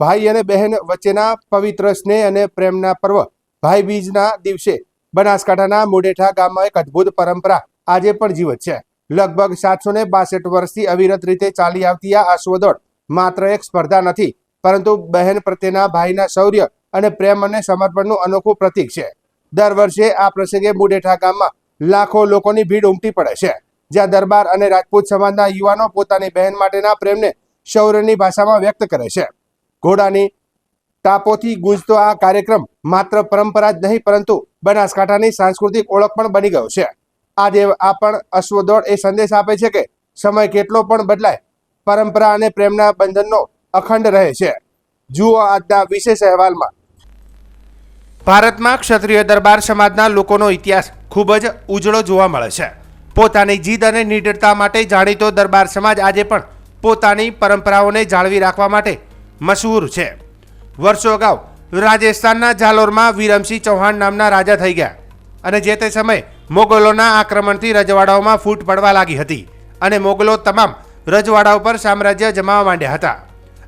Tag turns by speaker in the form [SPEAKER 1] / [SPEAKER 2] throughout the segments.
[SPEAKER 1] ભાઈ અને બહેન વચ્ચેના પવિત્ર સ્નેહ અને પ્રેમના પર્વ ભાઈ બીજના દિવસે બનાસકાંઠાના મુઢેઠા ગામમાં એક અદ્ભુત પરંપરા આજે પણ જીવત છે। લગભગ 762 વર્ષથી અવિરત રીતે ચાલી આવતી આ અશ્વદોડ માત્ર એક સ્પર્ધા નથી, પરંતુ બહેન પ્રત્યેના ભાઈના શૌર્ય અને પ્રેમ અને સમર્પણનું અનોખું પ્રતીક છે। દર વર્ષે આ પ્રસંગે મુઢેઠા ગામમાં લાખો લોકોની ભીડ ઉમટી પડે છે, જ્યાં દરબાર અને રાજપૂત સમાજના યુવાનો પોતાની બહેન માટેના પ્રેમને શૌર્યની ભાષામાં વ્યક્ત કરે છે। ઘોડાની ટાપોથી ગુંજતો આ કાર્યક્રમ માત્ર પરંપરા જ નહીં, પરંતુ બનાસકાંઠાની સાંસ્કૃતિક ઓળખ પણ બની ગયો છે। આજે આ પણ અશ્વદોડ એ સંદેશ આપે છે કે સમય કેટલો પણ બદલાય, પરંપરા અને પ્રેમના બંધનનો અખંડ રહે છે। જુઓ આજના વિશેષ અહેવાલમાં। ભારતમાં ક્ષત્રિય દરબાર સમાજના લોકોનો ઇતિહાસ ખૂબ જ ઉજળો જોવા મળે છે। પોતાની જીદ અને નિડરતા માટે જાણીતો દરબાર સમાજ આજે પણ પોતાની પરંપરાઓને જાળવી રાખવા માટે મશહૂર છે। વર્ષો અગાઉ રાજસ્થાનના જાલોરમાં વીરમસિંહ ચૌહાણ નામના રાજા થઈ ગયા અને જે તે સમયે મોગલોના આક્રમણથી રજવાડાઓમાં ફૂટ પડવા લાગી હતી અને મોગલો તમામ રજવાડાઓ પર સામ્રાજ્ય જમાવવા માંડ્યા હતા।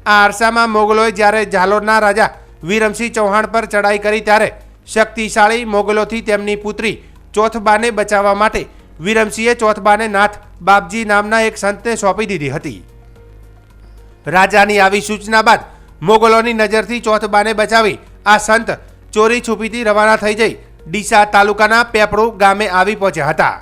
[SPEAKER 1] આ અરસામાં મોગલોએ જ્યારે જાલોરના રાજા વીરમસિંહ ચૌહાણ પર ચડાઈ કરી ત્યારે શક્તિશાળી મોગલોથી તેમની પુત્રી ચોથબાને બચાવવા માટે વીરમસિંહે ચોથબાને નાથ બાપજી નામના એક સંતને સોંપી દીધી હતી। રાજાની આવી સૂચના બાદ મોગલોની નજરથી ચોથબાને બચાવી આ સંત ચોરી છુપીથી રવાના થઈ જઈ ડીસા તાલુકાના પેપળું ગામે આવી પહોંચ્યા હતા।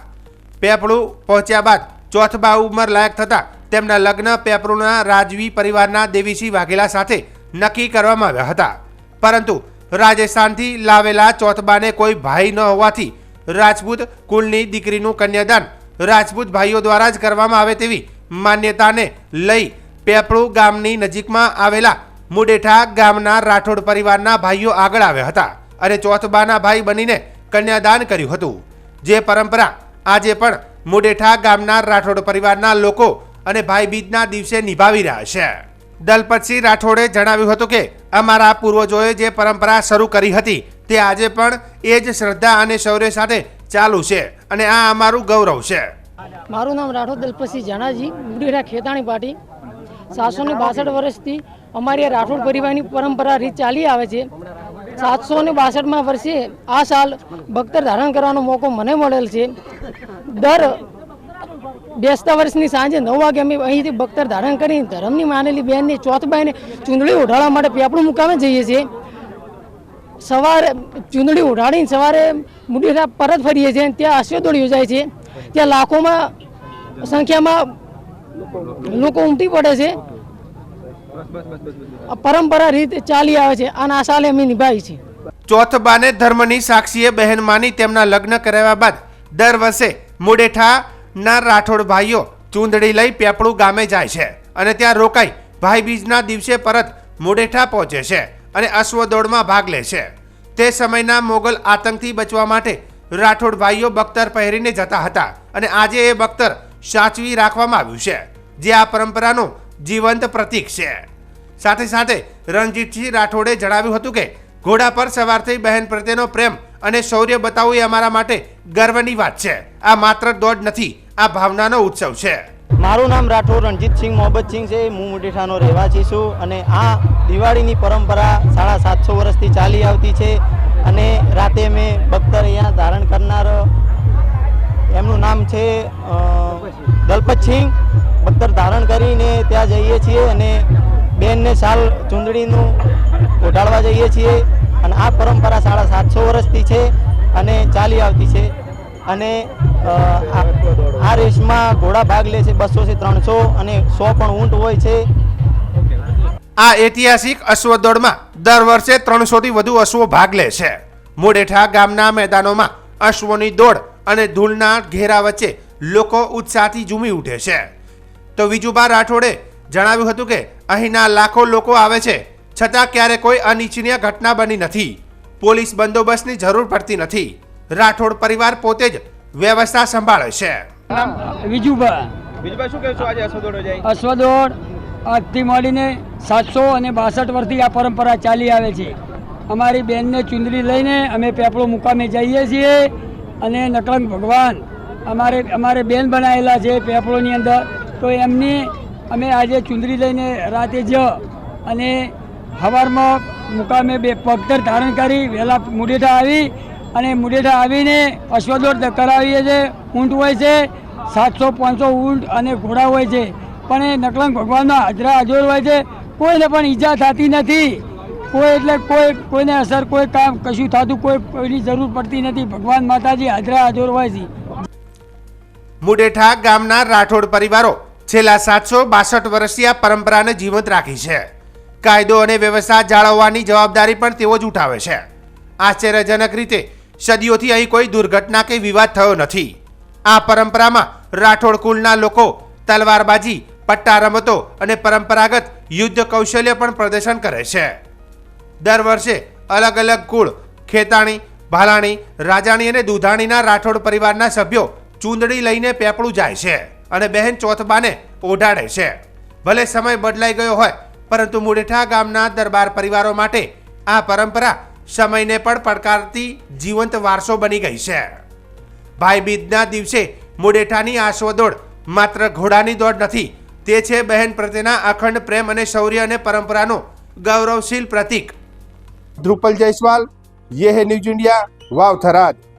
[SPEAKER 1] પેપળું પહોંચ્યા બાદ ચોથબા ઉંમર લાયક થતાં તેમના લગ્ન પેપળુના રાજવી પરિવારના દેવીસિંહ વાઘેલા સાથે નક્કી કરવામાં આવ્યા હતા, પરંતુ રાજસ્થાનથી લાવેલા ચોથબાને કોઈ ભાઈ ન હોવાથી રાજપૂત કુળની દીકરીનું કન્યાદાન રાજપૂત ભાઈઓ દ્વારા જ કરવામાં આવે તેવી માન્યતાને લઈ પેપળું ગામની નજીકમાં આવેલા મુઢેઠા ગામના રાઠોડ પરિવારના ભાઈઓ આગળ આવ્યા હતા અને ચોથબાના ભાઈ બનીને કન્યાદાન કર્યું હતું। જે પરંપરા આજે પણ મુઢેઠા ગામના રાઠોડ પરિવારના લોકો અને ભાઈ બીજના દિવસે નિભાવી રહ્યા છે। દલપતસિંહ રાઠોડે જણાવ્યું હતું કે અમારા પૂર્વજોએ જે પરંપરા શરૂ કરી હતી તે આજે પણ એ જ શ્રદ્ધા અને શૌર્ય સાથે ચાલુ છે અને આ અમારું ગૌરવ છે।
[SPEAKER 2] મારું નામ રાઠોડ દલપતસિંહ જાનાજી, મુઢેઠા ખેતાણી પાટી। 762 વર્ષથી અમારી રાઠોડ પરિવારની પરંપરા રીત ચાલી આવે છે। 762માં વર્ષે આ સાલ બખ્તર ધારણ કરવાનો મોકો મને મળેલ છે। દર બેસતા વર્ષની સાંજે 9 વાગે અમે અહીંથી બખ્તર ધારણ કરી ધર્મની માનેલી બહેનની ચોથબાઈને ચૂંદડી ઉઢાડવા માટે પેપળું મુકામે જઈએ છીએ। સવારે ચૂંદડી ઉઢાડીને સવારે મુઢેઠા પરત ફરીએ છીએ। ત્યાં અશ્વદોડ યોજાય છે, ત્યાં લાખોમાં સંખ્યામાં લોકો ઉમટી પડે છે। પરંપરા રીત ચાલી આવે છે અને આ સાલે અમે નિભાવી છે।
[SPEAKER 1] ચોથબાને ધર્મની સાક્ષીએ બહેન માની તેમના લગ્ન કરાવ્યા બાદ દર વર્ષે મુઢેઠાના રાઠોડ ભાઈઓ ચૂંદડી લઈ પેપળું ગામે જાય છે અને ત્યાં રોકાઈ ભાઈ બીજના દિવસે પરત મુઢેઠા પહોંચે છે અને અશ્વદોડમાં ભાગ લે છે। તે સમયના મોગલ આતંકથી બચવા માટે રાઠોડ ભાઈઓ બખ્તર પહેરીને જતા હતા અને આજે એ બખ્તર સાચવી રાખવામાં આવ્યું છે, જે આ પરંપરાનું જીવંત પ્રતીક છે। સાથે સાથે રણજીતસિંહ રાઠોડે જણાવ્યું હતું કે ઘોડા પર સવાર થઈ બહેન પ્રત્યેનો પ્રેમ અને શૌર્ય બતાવવું એ અમારા માટે ગર્વની વાત છે। આ માત્ર દોડ નથી, આ ભાવનાનો ઉત્સવ છે।
[SPEAKER 3] મારું નામ રાઠોડ રણજીતસિંહ મોહબ્બતસિંહ છે। હું મુઢેઠાનો રહેવાસી છું અને આ દિવાળીની પરંપરા 750 વર્ષથી ચાલી આવતી છે અને રાતે અમે બખ્તર અહીંયા ધારણ કરનાર એમનું નામ છે દલપતસિંહ। બખ્તર ધારણ કરીને ત્યાં જઈએ છીએ અને બેનને સાલ ચૂંદડીનું ઉઢાડવા જઈએ છીએ અને આ પરંપરા 750 વર્ષથી છે અને ચાલી આવતી છે। અને આ રેસમાં ઘોડા ભાગ લે છે 200 થી 300 અને 100 પણ ઊંટ હોય છે।
[SPEAKER 1] આ ઐતિહાસિક અશ્વદોડમાં દર વર્ષે 300 થી વધુ અશ્વો ભાગ લે છે। મુઢેઠા ગામના મેદાનોમાં અશ્વોની દોડ અને ધૂળના ઘેરા વચ્ચે લોકો ઉત્સાહથી ઝૂમી ઉઠે છે। તો વિજુભા રાઠોડે જણાવ્યું હતું કે અહીંના લાખો લોકો આવે છે, છતાં ક્યારે કોઈ અનિચ્છનીય ઘટના બની નથી। પોલીસ બંદોબસ્તની જરૂર પડતી નથી। રાઠોડ પરિવાર પોતે જ વ્યવસ્થા સંભાળે છે।
[SPEAKER 4] વિજુભા
[SPEAKER 5] શું કહેશો આજે અશ્વદોડ યોજાઈ?
[SPEAKER 4] અશ્વદોડ આજથી મળીને 762 વર્ષથી આ પરંપરા ચાલી આવે છે। અમારી બેનને ચૂંદડી લઈને અમે પેપળો મુકામે જઈએ છીએ અને નકળંગ ભગવાન અમારે બેન બનાવેલા છે પેપળોની અંદર, તો એમની અમે આજે ચૂંદડી લઈને રાતે જ અને સવારમાં મુકામે પગતર ધારણ કરી વહેલા મુડેઠા આવી અને મુડેઠા આવીને અશ્વદોડ કરાવીએ છીએ. ઊંટ હોય છે 700-500 ઊંટ અને ઘોડા હોય છે, પણ એ નકલંગ ભગવાનનો હાજરા હાજર હોય છે. કોઈને પણ ઈજા થતી નથી, કોઈ એટલે કોઈને અસર કોઈ કામ કશું થતું કોઈની જરૂર પડતી નથી. ભગવાન માતાજી હાજરા હાજર હોય છે.
[SPEAKER 1] મુડેઠા ગામના રાઠોડ પરિવારો છેલ્લા 762 વર્ષથી આ પરંપરાને જીવંત રાખી છે. કાયદો અને વ્યવસ્થા જાળવવાની જવાબદારી પણ તેઓ જ ઉઠાવે છે. આશ્ચર્યજનક રીતે સદીઓથી અહીં કોઈ દુર્ઘટના કે વિવાદ થયો નથી. આ પરંપરામાં રાઠોડ કુળના લોકો તલવારબાજી, પટ્ટા રમતો અને પરંપરાગત યુદ્ધ કૌશલ્ય પણ પ્રદર્શન કરે છે. દર વર્ષે અલગ અલગ કુળ ખેતાણી, ભાલાણી, રાજાણી અને દુધાણીના રાઠોડ પરિવારના સભ્યો ચૂંદડી લઈને પેપળું જાય છે અને બહેન ચોથબાને ઓઢાડે છે. ભલે સમય બદલાઈ ગયો હોય, પરંતુ મુડેઠા ગામના દરબાર પરિવારો માટે આ પરંપરા સમયને પણ પડકારતી જીવંત વારસો બની ગઈ છે. ભાઈ બીજના દિવસે મુડેઠાની આશ્વદોડ માત્ર ઘોડાની દોડ નથી, તે છે બહેન પ્રત્યેના અખંડ પ્રેમ અને શૌર્ય અને પરંપરાનું ગૌરવશીલ પ્રતીક. ધ્રુપલ જયસ્વાલ, યે હે ન્યૂઝ ઇન્ડિયા, વાવ થરાદ.